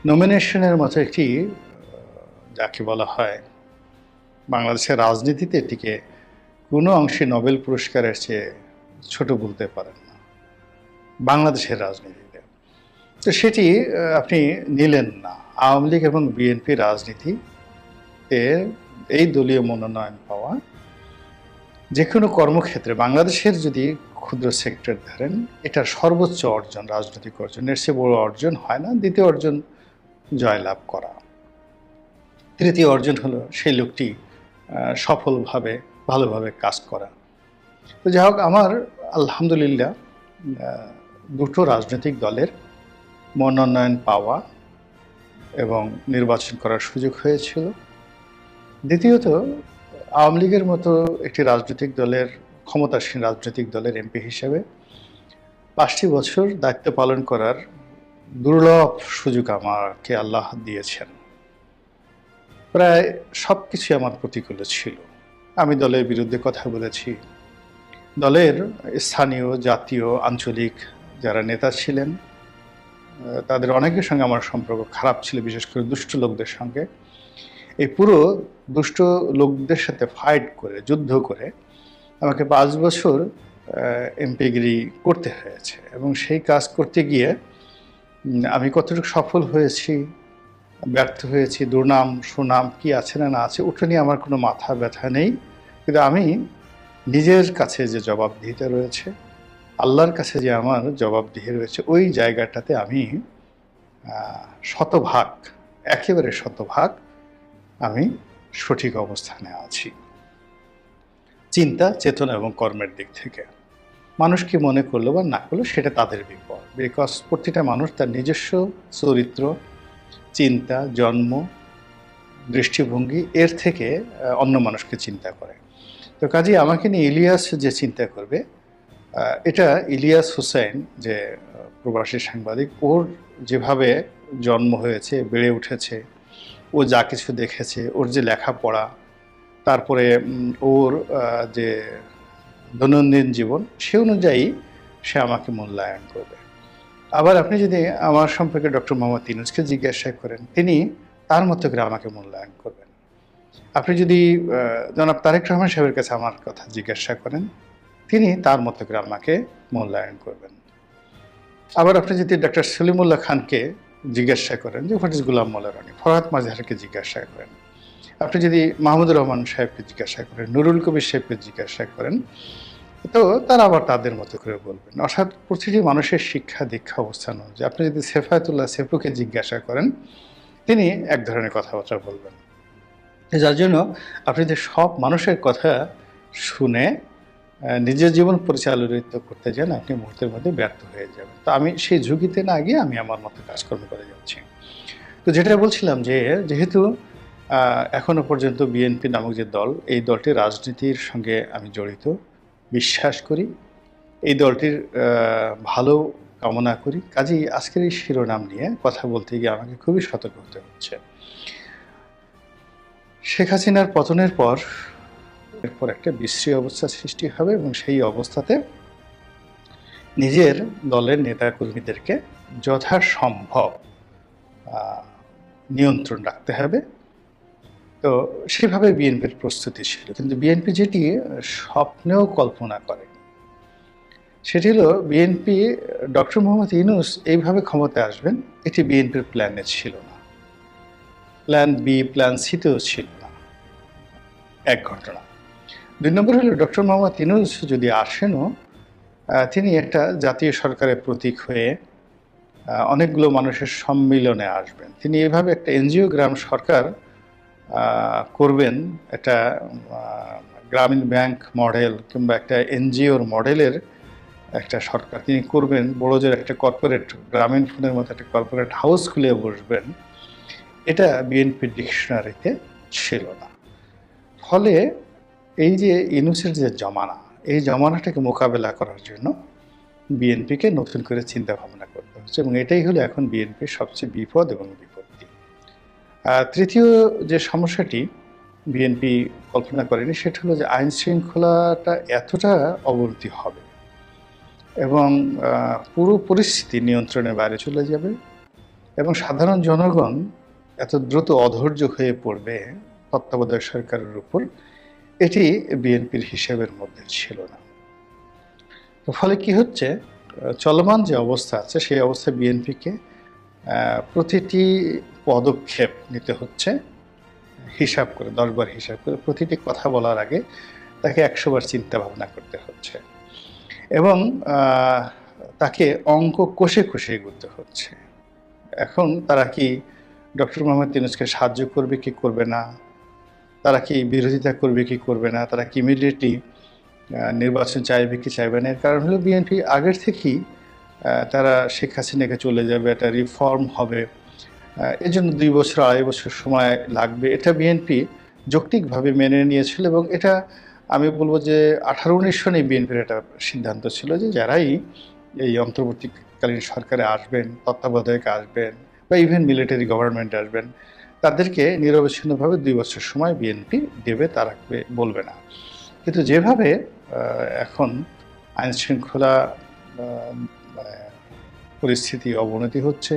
নমিনেশনের মতো একটি যাকে বলা হয় বাংলাদেশের রাজনীতিতে এটিকে কোনো অংশে নোবেল পুরস্কারের চেয়ে ছোট বলতে পারেন না বাংলাদেশের রাজনীতিতে। তো সেটি আপনি নিলেন না। আওয়ামী লীগ এবং বিএনপি রাজনীতি এই দলীয় মনোনয়ন পাওয়া যে কোনো কর্মক্ষেত্রে বাংলাদেশের যদি ক্ষুদ্র সেক্টর ধরেন, এটার সর্বোচ্চ অর্জন, রাজনৈতিক অর্জন, এর চেয়ে বড় অর্জন হয় না। দ্বিতীয় অর্জন জয়লাভ করা, তৃতীয় অর্জন হলো সেই লোকটি সফলভাবে ভালোভাবে কাজ করা। তো যাই হোক, আমার আলহামদুলিল্লাহ দুটো রাজনৈতিক দলের মনোনয়ন পাওয়া এবং নির্বাচন করার সুযোগ হয়েছিল। দ্বিতীয়ত, আওয়ামী লীগের মতো একটি রাজনৈতিক দলের, ক্ষমতাসীন রাজনৈতিক দলের এমপি হিসেবে 5টি বছর দায়িত্ব পালন করার দুর্লভ সুযোগ আমাকে আল্লাহ দিয়েছেন। প্রায় সব কিছুই আমার প্রতিকূল ছিল। আমি দলের বিরুদ্ধে কথা বলেছি। দলের স্থানীয়, জাতীয়, আঞ্চলিক যারা নেতা ছিলেন তাদের অনেকের সঙ্গে আমার সম্পর্ক খারাপ ছিল, বিশেষ করে দুষ্ট লোকদের সঙ্গে। এই পুরো দুষ্ট লোকদের সাথে ফাইট করে, যুদ্ধ করে আমাকে 5 বছর এমপিগিরি করতে হয়েছে। এবং সেই কাজ করতে গিয়ে আমি কতটুকু সফল হয়েছি, ব্যর্থ হয়েছি, দুর্নাম সুনাম কি আছে না না আছে ওটা নিয়ে আমার কোনো মাথা ব্যথা নেই। কিন্তু আমি নিজের কাছে যে জবাবদিহিতা রয়েছে, আল্লাহর কাছে যে আমার জবাবদিহি রয়েছে, ওই জায়গাটাতে আমি শতভাগ, একেবারে শতভাগ আমি সঠিক অবস্থানে আছি, চিন্তা, চেতনা এবং কর্মের দিক থেকে। মানুষ কি মনে করলো বা না করলো সেটা তাদের বিপদ। বিকজ প্রতিটা মানুষ তার নিজস্ব চরিত্র, চিন্তা, জন্ম, দৃষ্টিভঙ্গি এর থেকে অন্য মানুষকে চিন্তা করে। তো কাজেই আমাকে নিয়ে ইলিয়াস যে চিন্তা করবে, এটা ইলিয়াস হোসেন যে প্রবাসী সাংবাদিক, ওর যেভাবে জন্ম হয়েছে, বেড়ে উঠেছে, ও যা কিছু দেখেছে, ওর যে লেখাপড়া, তারপরে ওর যে দৈনন্দিন জীবন, সে অনুযায়ী সে আমাকে মূল্যায়ন করবে। আবার আপনি যদি আমার সম্পর্কে ডক্টর মোহাম্মদ ইউনূসকে জিজ্ঞাসা করেন, তিনি তার মতো করে আমাকে মূল্যায়ন করবেন। আপনি যদি জনাব তারেক রহমান সাহেবের কাছে আমার কথা জিজ্ঞাসা করেন, তিনি তার মতো করে আমাকে মূল্যায়ন করবেন। আবার আপনি যদি ডক্টর সলিমুল্লাহ খানকে জিজ্ঞাসা করেন যে হোয়াট ইজ গোলাম মোল্লা রনি, ফরহাদ মাজহারকে জিজ্ঞাসা করেন, আপনি যদি মাহমুদুর রহমান সাহেবকে জিজ্ঞাসা করেন, নুরুল কবির সাহেবকে জিজ্ঞাসা করেন, তো তারা আবার তাদের মতো করে বলবেন। অর্থাৎ প্রতিটি মানুষের শিক্ষা দীক্ষা অবস্থান অনুযায়ী আপনি যদি সেফায়েতুল্লাহ সেফুকে জিজ্ঞাসা করেন, তিনি এক ধরনের কথাবার্তা বলবেন। যার জন্য আপনি যে সব মানুষের কথা শুনে নিজের জীবন পরিচালিত করতে যান, আপনি মুহূর্তের মধ্যে ব্যর্থ হয়ে যাবেন। তো আমি সেই ঝুঁকিতে না গিয়ে আমি আমার মতো কাজকর্ম করে যাচ্ছি। তো যেটা বলছিলাম যে যেহেতু এখনো পর্যন্ত বিএনপি নামক যে দল, এই দলটির রাজনীতির সঙ্গে আমি জড়িত, বিশ্বাস করি, এই দলটির ভালো কামনা করি। কাজেই আজকের এই শিরোনাম নিয়ে কথা বলতে গিয়ে আমাকে খুবই সতর্ক হতে হচ্ছে। শেখ হাসিনার পতনের পর এরপর একটা বিশ্রী অবস্থা সৃষ্টি হবে এবং সেই অবস্থাতে নিজের দলের নেতাকর্মীদেরকে যথাসম্ভব নিয়ন্ত্রণ রাখতে হবে। তো সেভাবে বিএনপির প্রস্তুতি ছিল, কিন্তু বিএনপি যেটি স্বপ্নেও কল্পনা করে সেটি হলো বিএনপি, ডক্টর মোহাম্মদ ইউনূস এইভাবে ক্ষমতায় আসবেন, এটি বিএনপির প্ল্যানে ছিল না। প্ল্যান বি, প্ল্যান সিতেও ছিল না। এক ঘটনা। 2 নম্বর হলো ডক্টর মোহাম্মদ ইউনূস যদি আসেনও, তিনি একটা জাতীয় সরকারের প্রতীক হয়ে অনেকগুলো মানুষের সম্মিলনে আসবেন। তিনি এভাবে একটা এনজিও গ্রাম সরকার করবেন, একটা গ্রামীণ ব্যাংক মডেল কিংবা একটা এনজিওর মডেলের একটা সরকার তিনি করবেন। বড়জোর একটা কর্পোরেট, গ্রামীণ ফোনের মতো একটা কর্পোরেট হাউস খুলে বসবেন, এটা বিএনপির ডিকশনারিতে ছিল না। ফলে এই যে ইউনূসের যে জমানা, এই জমানাটাকে মোকাবেলা করার জন্য বিএনপিকে নতুন করে চিন্তা ভাবনা করতে হচ্ছে এবং এটাই হলো এখন বিএনপির সবচেয়ে বিপদ এবং বিপত্তি। তৃতীয় যে সমস্যাটি বিএনপি কল্পনা করেনি সেটা হলো যে আইন শৃঙ্খলাটা এতটা অবনতি হবে এবং পুরো পরিস্থিতি নিয়ন্ত্রণের বাইরে চলে যাবে এবং সাধারণ জনগণ এত দ্রুত অধৈর্য হয়ে পড়বে তত্ত্বাবধায়ক সরকারের উপর, এটি বিএনপির হিসেবের মধ্যে ছিল না। তো ফলে কি হচ্ছে, চলমান যে অবস্থা আছে সেই অবস্থায় বিএনপিকে প্রতিটি পদক্ষেপ নিতে হচ্ছে হিসাব করে, 10 বার হিসাব করে। প্রতিটি কথা বলার আগে তাকে 100 বার চিন্তা ভাবনা করতে হচ্ছে এবং তাকে অঙ্ক কষে কষে এগোতে হচ্ছে। এখন তারা কি ডক্টর মোহাম্মদ ইউনূসকে সাহায্য করবে কি করবে না, তারা কি বিরোধিতা করবে কি করবে না, তারা কি ইমিডিয়েটলি নির্বাচন চাইবে কি চাইবে না। এর কারণ হলো বিএনপি আগের থেকেই তারা শেখ হাসিনাকে চলে যাবে, একটা রিফর্ম হবে, এর জন্য 2 বছর 2.5 বছর সময় লাগবে, এটা বিএনপি যৌক্তিকভাবে মেনে নিয়েছিল। এবং এটা আমি বলবো যে 18-19 সনে বিএনপির একটা সিদ্ধান্ত ছিল যে যারাই এই অন্তর্বর্তীকালীন সরকারে আসবেন, তত্ত্বাবধায়ক আসবেন বা ইভেন মিলিটারি গভর্নমেন্ট আসবেন, তাদেরকে নিরবচ্ছিন্নভাবে 2 বছর সময় বিএনপি দেবে, তারা বলবে না। কিন্তু যেভাবে এখন আইনশৃঙ্খলা পরিস্থিতি অবনতি হচ্ছে,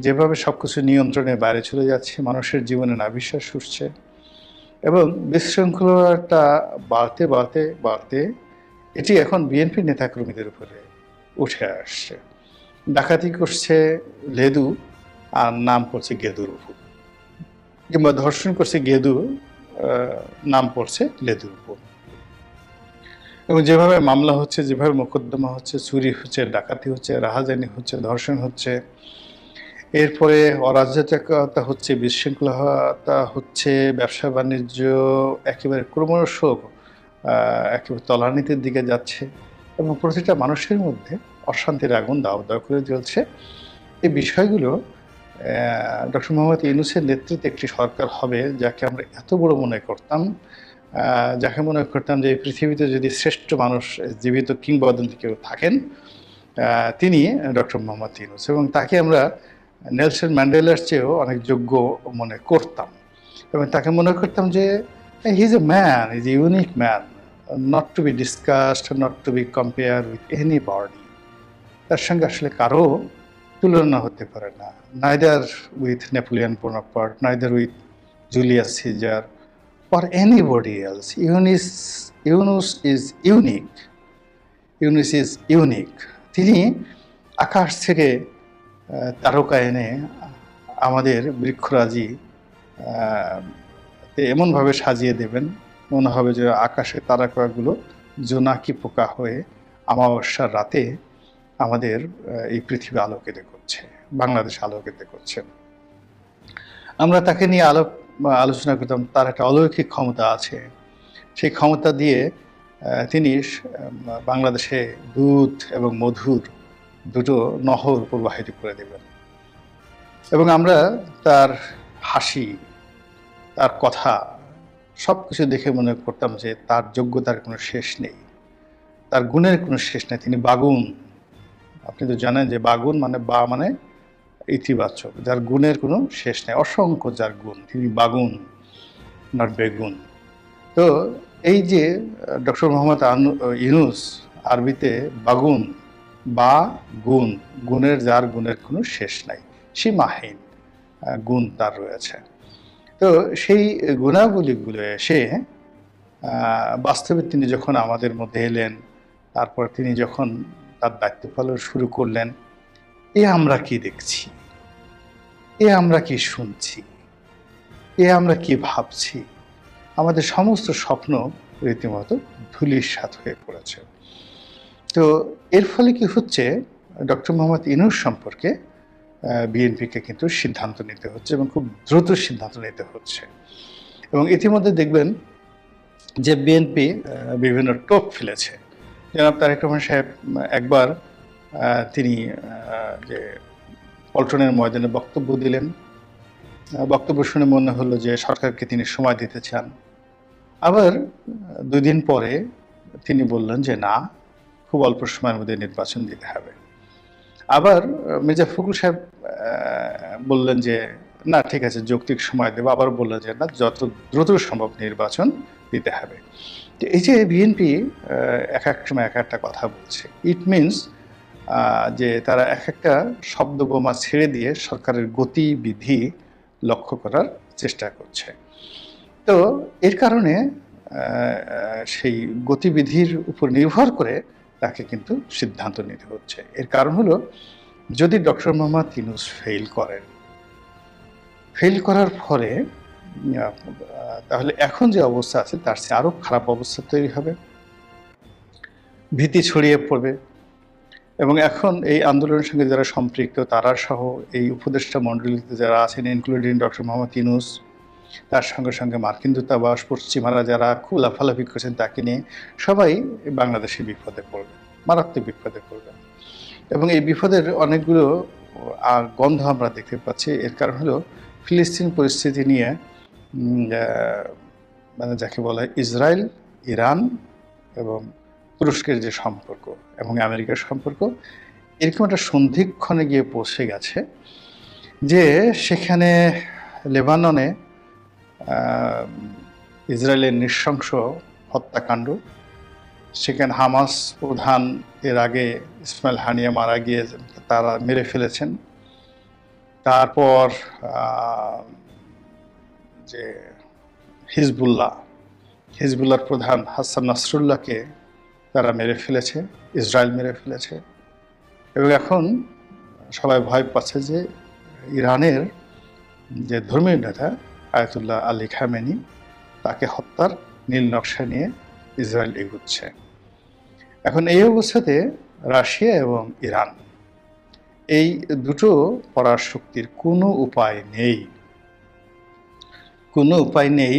যেভাবে সব কিছু নিয়ন্ত্রণের বাইরে চলে যাচ্ছে, মানুষের জীবনে নাভিশ্বাস উঠছে এবং বিশৃঙ্খলাটা বাড়তে বাড়তে বাড়তে এটি এখন বিএনপি নেতাকর্মীদের উপরে উঠে আসছে। ডাকাতি করছে লেদু আর নাম করছে গেদুর উপর, কিংবা ধর্ষণ করছে গেদু, নাম পড়ছে লেদুর উপর। এবং যেভাবে মামলা হচ্ছে, যেভাবে মোকদ্দমা হচ্ছে, চুরি হচ্ছে, ডাকাতি হচ্ছে, রাহাজানি হচ্ছে, ধর্ষণ হচ্ছে, এরপরে অরাজকতা হচ্ছে, বিশৃঙ্খলতা হচ্ছে, ব্যবসা বাণিজ্য একেবারে ক্রমশ একেবারে তলানিতের দিকে যাচ্ছে এবং প্রতিটা মানুষের মধ্যে অশান্তির আগুন দাউ দাউ করে জ্বলছে। এই বিষয়গুলো ডক্টর মোহাম্মদ ইউনূসের নেতৃত্বে একটি সরকার হবে যাকে আমরা এত বড় মনে করতাম, যাকে মনে করতাম যে এই পৃথিবীতে যদি শ্রেষ্ঠ মানুষ জীবিত কিংবদন্তি কেউ থাকেন তিনি ডক্টর মোহাম্মদ ইউনূস, এবং তাকে আমরা নেলসন ম্যান্ডেলার চেয়েও অনেক যোগ্য মনে করতাম এবং তাকে মনে করতাম যে he is a man, is a unique man, not to be discussed, not to be compare with anybody. তার সঙ্গে আসলে কারো তুলনা হতে পারে না, neither with Napoleon Bonaparte, neither with Julius Caesar or anybody else. Yunus is unique. Yunus is unique. তিনি আকাশ থেকে তারকা এনে আমাদের বৃক্ষরাজি এমনভাবে সাজিয়ে দেবেন, মনে হবে যে আকাশে তারকাগুলো জোনাকি পোকা হয়ে অমাবস্যার রাতে আমাদের এই পৃথিবী আলোকিত করছে, বাংলাদেশ আলোকিত করছে। আমরা তাকে নিয়ে আলোচনা করতাম, তার একটা অলৌকিক ক্ষমতা আছে, সেই ক্ষমতা দিয়ে তিনি বাংলাদেশে দুধ এবং মধুর দুটো নহর প্রবাহিত করে দেবেন। এবং আমরা তার হাসি, তার কথা সব কিছু দেখে মনে করতাম যে তার যোগ্যতার কোনো শেষ নেই, তার গুণের কোনো শেষ নেই। তিনি বাগুন, আপনি তো জানেন যে বাগুন মানে বা মানে ইতিবাচক, যার গুণের কোনো শেষ নেই, অসংখ্য যার গুণ, তিনি বাগুন নট বেগুন। তো এই যে ডক্টর মোহাম্মদ ইউনূস, আরবিতে বাগুন বা গুণ, গুণের যার গুণের কোনো শেষ নাই, সীমাহীন গুণ তার রয়েছে। তো সেই গুণাবলীগুলো এসে বাস্তবে তিনি যখন আমাদের মধ্যে এলেন, তারপর তিনি যখন তার দায়িত্ব পালন শুরু করলেন, এ আমরা কি দেখছি, এ আমরা কি শুনছি, এ আমরা কি ভাবছি, আমাদের সমস্ত স্বপ্ন রীতিমতো ধূলিসাৎ হয়ে পড়েছে। তো এর ফলে কি হচ্ছে, ডক্টর মোহাম্মদ ইউনূস সম্পর্কে বিএনপিকে কিন্তু সিদ্ধান্ত নিতে হচ্ছে এবং খুব দ্রুত সিদ্ধান্ত নিতে হচ্ছে। এবং ইতিমধ্যে দেখবেন যে বিএনপি বিভিন্ন টোপ ফেলেছে। জনাব তারেক রহমান সাহেব একবার তিনি যে পল্টনের ময়দানে বক্তব্য দিলেন, বক্তব্য শুনে মনে হলো যে সরকারকে তিনি সময় দিতে চান। আবার 2 দিন পরে তিনি বললেন যে না, খুব অল্প সময়ের মধ্যে নির্বাচন দিতে হবে। আবার মির্জা ফখরুল সাহেব বললেন যে না ঠিক আছে, যৌক্তিক সময় দেবো। আবার বললেন যে না, যত দ্রুত সম্ভব নির্বাচন দিতে হবে। তো এই যে বিএনপি এক এক সময় এক একটা কথা বলছে, ইট মিনস যে তারা এক একটা শব্দ বোমা ছেড়ে দিয়ে সরকারের গতিবিধি লক্ষ্য করার চেষ্টা করছে। তো এর কারণে সেই গতিবিধির উপর নির্ভর করে তাকে কিন্তু সিদ্ধান্ত নিতে হচ্ছে। এর কারণ হলো, যদি ডক্টর মোহাম্মদ ইউনূস ফেল করার ফলে তাহলে এখন যে অবস্থা আছে তার চেয়ে আরো খারাপ অবস্থা তৈরি হবে, ভীতি ছড়িয়ে পড়বে। এবং এখন এই আন্দোলনের সঙ্গে যারা সম্পৃক্ত তারা সহ এই উপদেষ্টা মণ্ডলীতে যারা আছেন, ইনক্লুডিং ডক্টর মোহাম্মদ ইউনূস, তার সঙ্গে সঙ্গে মার্কিন দূতাবাস, পশ্চিমারা যারা খুব লাফালাফি করছেন তাকে নিয়ে, সবাই বাংলাদেশে বিপদে পড়বে, মারাত্মক বিপদে পড়বে। এবং এই বিপদের অনেকগুলো গন্ধ আমরা দেখতে পাচ্ছি। এর কারণ হলো ফিলিস্তিন পরিস্থিতি নিয়ে মানে যাকে বলা হয় ইসরায়েল, ইরান এবং তুরস্কের যে সম্পর্ক এবং আমেরিকার সম্পর্ক, এরকম একটা সন্ধিক্ষণে গিয়ে পৌঁছে গেছে যে সেখানে লেবাননে ইসরায়েলের নৃশংস হত্যাকাণ্ড, সেখানে হামাস প্রধান এর আগে ইসমাইল হানিয়া মারা গিয়ে তারা মেরে ফেলেছেন। তারপর যে হিজবুল্লাহর প্রধান হাসান নাসরুল্লাহকে তারা মেরে ফেলেছে, ইসরায়েল মেরে ফেলেছে। এবং এখন সবাই ভয় পাচ্ছে যে ইরানের যে ধর্মীয় নেতা আয়াতুল্লাহ আলী খামেনি, তাকে হত্যার নীল নকশা নিয়ে ইসরায়েল এগুচ্ছে। এখন এই অবস্থাতে রাশিয়া এবং ইরান, এই দুটো পরাশক্তির কোনো উপায় নেই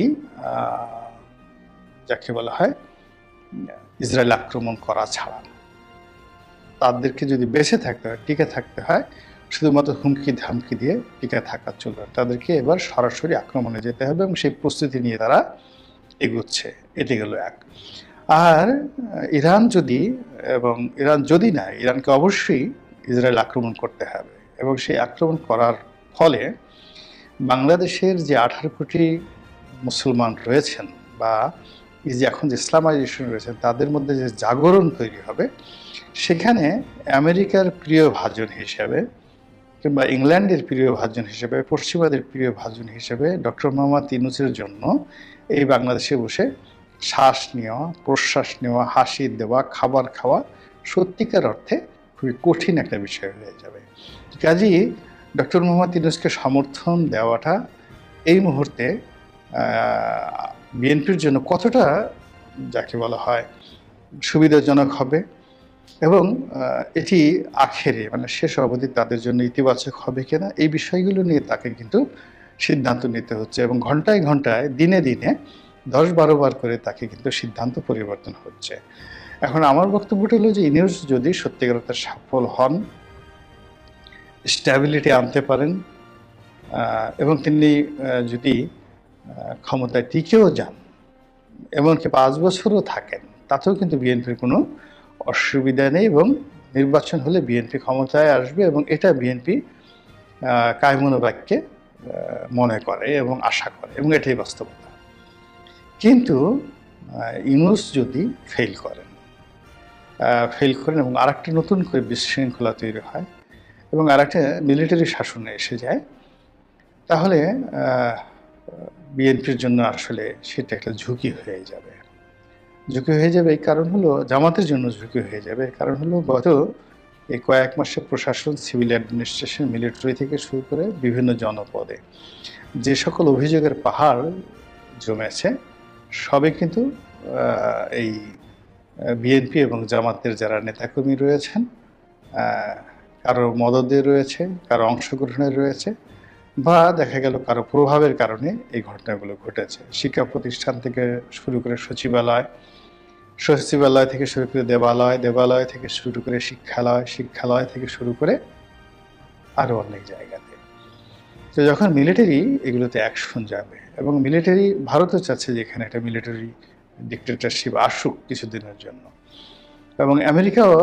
যাকে বলা হয় ইসরায়েল আক্রমণ করা ছাড়া। তাদেরকে যদি বেঁচে থাকতে হয়, টিকে থাকতে হয়, শুধুমাত্র হুমকি ধামকি দিয়ে টিকে থাকা চলবে। তাদেরকে এবার সরাসরি আক্রমণে যেতে হবে এবং সেই প্রস্তুতি নিয়ে তারা এগুচ্ছে। এটি গেল এক। আর ইরান যদি না, ইরানকে অবশ্যই ইসরায়েল আক্রমণ করতে হবে। এবং সেই আক্রমণ করার ফলে বাংলাদেশের যে 18 কোটি মুসলমান রয়েছেন, বা এই যে এখন যে ইসলামাইজেশন রয়েছেন, তাদের মধ্যে যে জাগরণ তৈরি হবে, সেখানে আমেরিকার প্রিয় ভাজন হিসেবে কিংবা ইংল্যান্ডের প্রিয় ভাজন হিসেবে, পশ্চিমাদের প্রিয় ভাজন হিসেবে ডক্টর মোহাম্মদ ইউনূসের জন্য এই বাংলাদেশে বসে শ্বাস নেওয়া, প্রশ্বাস নেওয়া, হাসি দেওয়া, খাবার খাওয়া সত্যিকার অর্থে খুবই কঠিন একটা বিষয় হয়ে যাবে। কাজেই ডক্টর মোহাম্মদ ইউনূসকে সমর্থন দেওয়াটা এই মুহূর্তে বিএনপির জন্য কতটা যাকে বলা হয় সুবিধাজনক হবে, এবং এটি আখেরে মানে শেষ অবধি তাদের জন্য ইতিবাচক হবে কিনা, এই বিষয়গুলো নিয়ে তাকে কিন্তু সিদ্ধান্ত নিতে হচ্ছে। এবং ঘন্টায় ঘন্টায়, দিনে দিনে 10-12 বার করে তাকে কিন্তু সিদ্ধান্ত পরিবর্তন হচ্ছে। এখন আমার বক্তব্যটা হলো যে ইউনূস যদি সত্যিকার অর্থে সফল হন, স্ট্যাবিলিটি আনতে পারেন, এবং তিনি যদি ক্ষমতায় টিকেও যান, এমনকি 5 বছরও থাকেন, তাতেও কিন্তু বিএনপির কোনো অসুবিধা নেই। এবং নির্বাচন হলে বিএনপি ক্ষমতায় আসবে, এবং এটা বিএনপি কায়মনোবাক্যে মনে করে এবং আশা করে, এবং এটাই বাস্তবতা। কিন্তু ইউনূস যদি ফেল করেন এবং আরেকটা নতুন করে বিশৃঙ্খলা তৈরি হয় এবং আরেকটা মিলিটারি শাসনে এসে যায়, তাহলে বিএনপির জন্য আসলে সেটা একটা ঝুঁকি হয়ে যাবে। এই কারণ হলো, জামাতের জন্য ঝুঁকি হয়ে যাবে। কারণ হলো, গত এই কয়েক মাসে প্রশাসন, সিভিল অ্যাডমিনিস্ট্রেশন, মিলিটারি থেকে শুরু করে বিভিন্ন জনপদে যে সকল অভিযোগের পাহাড় জমেছে, সবে কিন্তু এই বিএনপি এবং জামাতের যারা নেতাকর্মী রয়েছেন, কারো মদদে রয়েছে, কারো অংশগ্রহণে রয়েছে, বা দেখা গেল কারো প্রভাবের কারণে এই ঘটনাগুলো ঘটেছে। শিক্ষা প্রতিষ্ঠান থেকে শুরু করে সচিবালয় থেকে শুরু করে দেবালয় থেকে শুরু করে শিক্ষালয় থেকে শুরু করে আরো অনেক জায়গাতে। তো যখন মিলিটারি এগুলোতে অ্যাকশন যাবে, এবং মিলিটারি, ভারতও চাচ্ছে যে এখানে একটা মিলিটারি ডিক্টেটরশিপ আসুক কিছুদিনের জন্য, এবং আমেরিকাও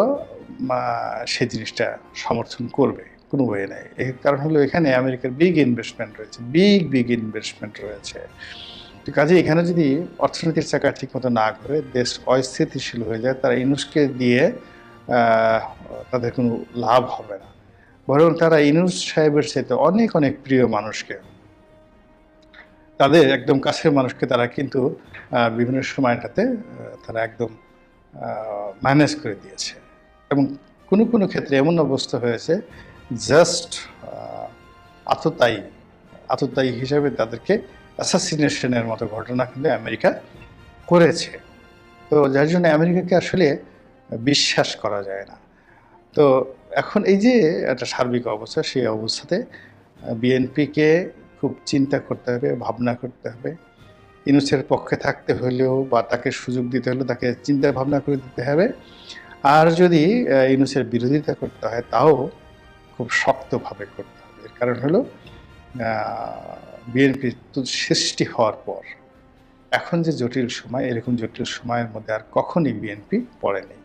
সেই জিনিসটা সমর্থন করবে, কোনো বই নেই। এর কারণ হলো, এখানে আমেরিকার বিগ ইনভেস্টমেন্ট রয়েছে। তো কাজে এখানে যদি অর্থনীতির চাকা ঠিক মতো না ঘুরে, দেশ অস্থিতিশীল হয়ে যায়, তারা ইউনূসকে দিয়ে আহ, তাদের কোনো লাভ হবে না, বরং তারা ইউনূস সাহেবের চাইতে অনেক অনেক প্রিয় মানুষকে, তাদের একদম কাছের মানুষকে তারা কিন্তু বিভিন্ন সময়টাতে তারা একদম ম্যানেজ করে দিয়েছে। এবং কোনো কোনো ক্ষেত্রে এমন অবস্থা হয়েছে, জাস্ট আততায়ী আততায়ী হিসেবে তাদেরকে অ্যাসাসিনেশনের মতো ঘটনা কিন্তু আমেরিকা করেছে। তো যার জন্য আমেরিকাকে আসলে বিশ্বাস করা যায় না। তো এখন এই যে একটা সার্বিক অবস্থা, সেই অবস্থাতে বিএনপিকে খুব চিন্তা করতে হবে, ভাবনা করতে হবে। ইউনূসের পক্ষে থাকতে হলেও বা তাকে সুযোগ দিতে হলেও তাকে চিন্তা ভাবনা করে দিতে হবে। আর যদি ইউনূসের বিরোধিতা করতে হয়, তাও খুব শক্তভাবে করতে হবে। এর কারণ হলো বিএনপি সৃষ্টি হওয়ার পর এখন যে জটিল সময়, এরকম জটিল সময়ের মধ্যে আর কখনই বিএনপি পড়েনি।